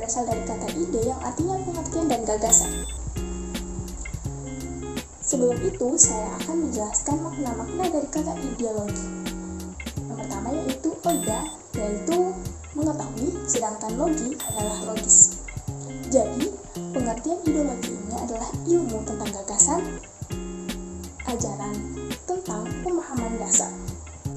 berasal dari kata ide yang artinya pengertian dan gagasan. Sebelum itu, saya akan menjelaskan makna-makna dari kata ideologi. Yang pertama yaitu oida, yaitu mengetahui, sedangkan logi adalah logis. Jadi, pengertian ideologi ini adalah ilmu tentang gagasan, ajaran tentang pemahaman dasar.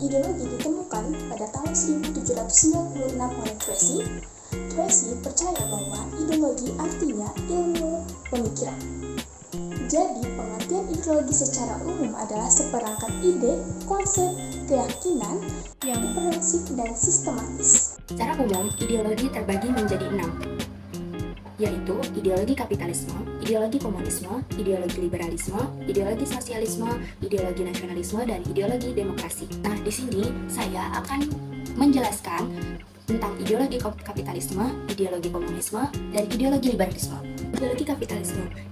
Ideologi ditemukan pada tahun 1796 oleh Tracy. Tracy percaya bahwa ideologi artinya ilmu pemikiran. Jadi, pengertian ideologi secara umum adalah seperangkat ide, konsep, keyakinan yang prinsip dan sistematis. Secara umum, ideologi terbagi menjadi 6, yaitu ideologi kapitalisme, ideologi komunisme, ideologi liberalisme, ideologi sosialisme, ideologi nasionalisme, dan ideologi demokrasi. Nah, di sini saya akan menjelaskan tentang ideologi kapitalisme, ideologi komunisme, dan ideologi liberalisme.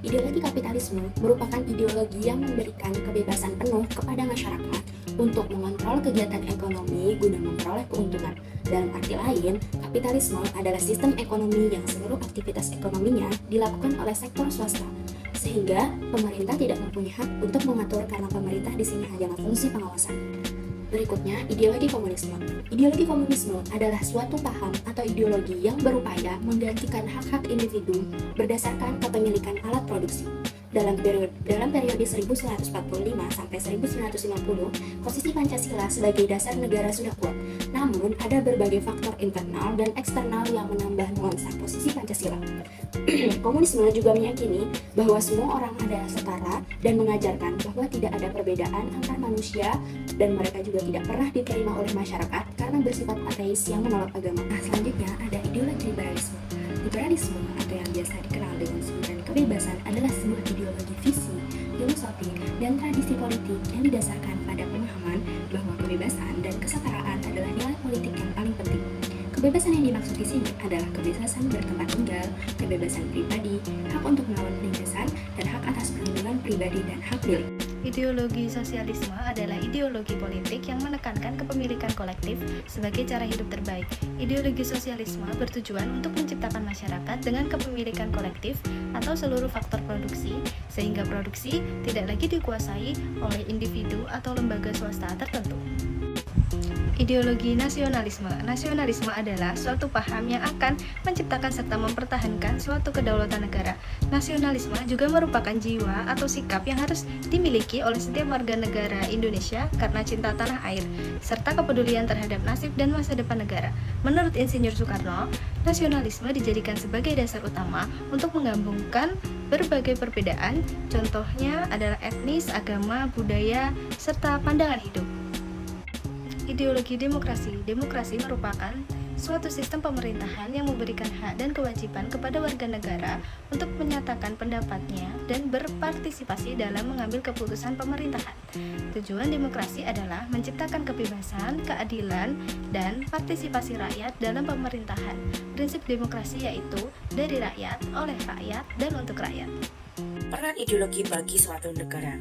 Ideologi kapitalisme merupakan ideologi yang memberikan kebebasan penuh kepada masyarakat untuk mengontrol kegiatan ekonomi guna memperoleh keuntungan. Dalam arti lain, kapitalisme adalah sistem ekonomi yang seluruh aktivitas ekonominya dilakukan oleh sektor swasta, sehingga pemerintah tidak mempunyai hak untuk mengatur karena pemerintah di sini hanya berfungsi pengawasan. Berikutnya, ideologi komunisme. Ideologi komunisme adalah suatu paham atau ideologi yang berupaya menggantikan hak-hak individu berdasarkan kepemilikan alat produksi. Dalam periode 1945 sampai 1950, posisi Pancasila sebagai dasar negara sudah kuat. Namun, ada berbagai faktor internal dan eksternal yang menambah nuansa posisi Pancasila. Komunisme juga meyakini bahwa semua orang adalah setara dan mengajarkan bahwa tidak ada perbedaan antar manusia, dan mereka juga tidak pernah diterima oleh masyarakat karena bersifat ateis yang menolak agama. Nah, selanjutnya ada ideologi liberalisme. Liberalisme atau yang biasa dikenal dengan sebutan kebebasan adalah sebuah ideologi visi, filosofi, dan tradisi politik yang didasarkan pada pemahaman bahwa kebebasan dan kesetaraan adalah nilai politik yang paling penting. Kebebasan yang dimaksud di sini adalah kebebasan bertempat tinggal, kebebasan pribadi, hak untuk melawan penindasan, dan hak atas perlindungan pribadi dan hak milik. Ideologi sosialisme adalah ideologi politik yang menekankan kepemilikan kolektif sebagai cara hidup terbaik. Ideologi sosialisme bertujuan untuk menciptakan masyarakat dengan kepemilikan kolektif atau seluruh faktor produksi, sehingga produksi tidak lagi dikuasai oleh individu atau lembaga swasta tertentu. Ideologi nasionalisme. Nasionalisme adalah suatu paham yang akan menciptakan serta mempertahankan suatu kedaulatan negara. Nasionalisme juga merupakan jiwa atau sikap yang harus dimiliki oleh setiap warga negara Indonesia karena cinta tanah air, serta kepedulian terhadap nasib dan masa depan negara. Menurut Insinyur Soekarno, nasionalisme dijadikan sebagai dasar utama untuk menggabungkan berbagai perbedaan, contohnya adalah etnis, agama, budaya, serta pandangan hidup. Ideologi demokrasi. Demokrasi merupakan suatu sistem pemerintahan yang memberikan hak dan kewajiban kepada warga negara untuk menyatakan pendapatnya dan berpartisipasi dalam mengambil keputusan pemerintahan. Tujuan demokrasi adalah menciptakan kebebasan, keadilan, dan partisipasi rakyat dalam pemerintahan. Prinsip demokrasi yaitu dari rakyat, oleh rakyat, dan untuk rakyat. Peran ideologi bagi suatu negara.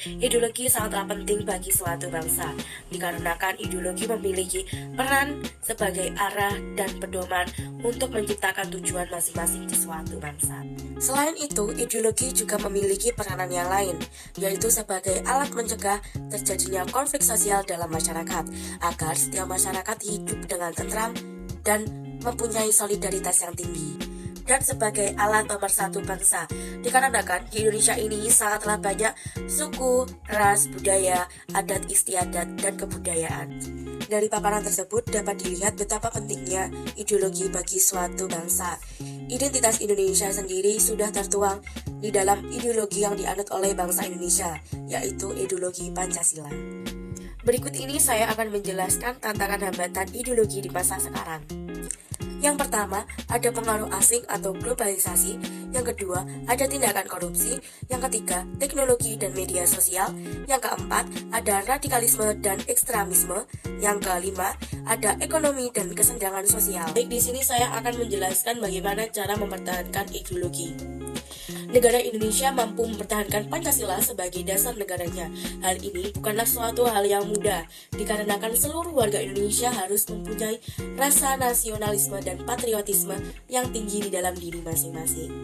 Ideologi sangatlah penting bagi suatu bangsa, dikarenakan ideologi memiliki peran sebagai arah dan pedoman untuk menciptakan tujuan masing-masing di suatu bangsa. Selain itu, ideologi juga memiliki peranan yang lain, yaitu sebagai alat mencegah terjadinya konflik sosial dalam masyarakat, agar setiap masyarakat hidup dengan tentram dan mempunyai solidaritas yang tinggi. Dan sebagai alat pemersatu bangsa, dikarenakan di Indonesia ini sangatlah banyak suku, ras, budaya, adat istiadat, dan kebudayaan. Dari paparan tersebut dapat dilihat betapa pentingnya ideologi bagi suatu bangsa. Identitas Indonesia sendiri sudah tertuang di dalam ideologi yang dianut oleh bangsa Indonesia, yaitu ideologi Pancasila. Berikut ini saya akan menjelaskan tantangan hambatan ideologi di masa sekarang. Yang pertama, ada pengaruh asing atau globalisasi. Yang kedua, ada tindakan korupsi. Yang ketiga, teknologi dan media sosial. Yang keempat, ada radikalisme dan ekstremisme. Yang kelima, ada ekonomi dan kesenjangan sosial. Baik, di sini saya akan menjelaskan bagaimana cara mempertahankan ideologi. negara Indonesia mampu mempertahankan Pancasila sebagai dasar negaranya. Hal ini bukanlah suatu hal yang mudah, dikarenakan seluruh warga Indonesia harus mempunyai rasa nasionalisme dan patriotisme yang tinggi di dalam diri masing-masing.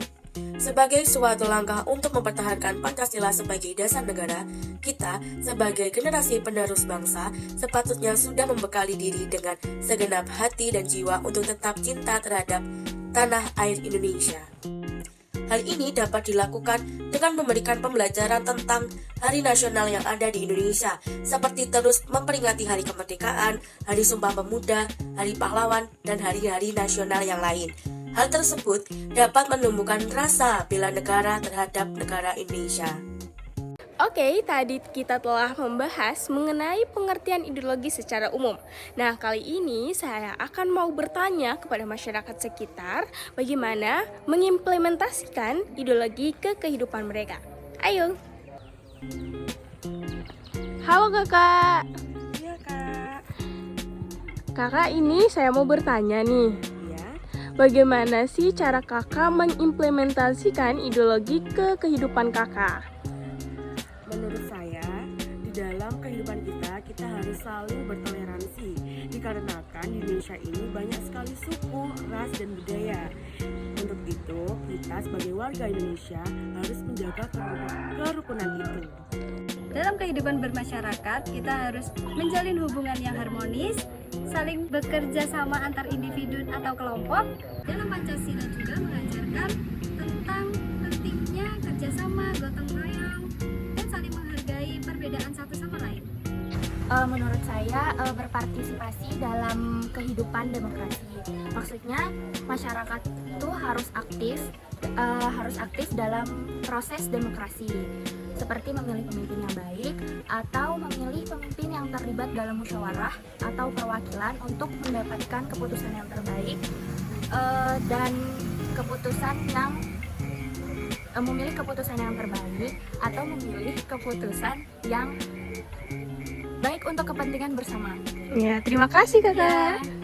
Sebagai suatu langkah untuk mempertahankan Pancasila sebagai dasar negara, kita sebagai generasi penerus bangsa sepatutnya sudah membekali diri dengan segenap hati dan jiwa untuk tetap cinta terhadap tanah air Indonesia. Hal ini dapat dilakukan dengan memberikan pembelajaran tentang hari nasional yang ada di Indonesia, seperti terus memperingati Hari Kemerdekaan, Hari Sumpah Pemuda, Hari Pahlawan, dan hari-hari nasional yang lain. Hal tersebut dapat menumbuhkan rasa bela negara terhadap negara Indonesia. Oke, tadi kita telah membahas mengenai pengertian ideologi secara umum. Nah, kali ini saya akan mau bertanya kepada masyarakat sekitar bagaimana mengimplementasikan ideologi ke kehidupan mereka. Ayo. Halo kakak. Iya kak. Kakak, ini saya mau bertanya nih. Bagaimana sih cara kakak mengimplementasikan ideologi ke kehidupan kakak? Menurut saya, di dalam kehidupan kita harus selalu bertoleransi. Dikarenakan di Indonesia ini banyak sekali suku, ras, dan budaya. Untuk itu, kita sebagai warga Indonesia harus menjaga kerukunan itu. Dalam kehidupan bermasyarakat, kita harus menjalin hubungan yang harmonis, saling bekerja sama antar individu atau kelompok. Dalam Pancasila juga mengajarkan tentang pentingnya kerjasama, gotong royong, dan saling menghargai perbedaan satu sama lain. Menurut saya berpartisipasi dalam kehidupan demokrasi. Maksudnya masyarakat itu harus aktif dalam proses demokrasi, seperti memilih pemimpin yang baik atau memilih pemimpin yang terlibat dalam musyawarah atau perwakilan untuk mendapatkan keputusan yang terbaik dan keputusan yang memilih keputusan yang terbaik atau memilih keputusan yang baik untuk kepentingan bersama. Ya, terima kasih kakak. Ya.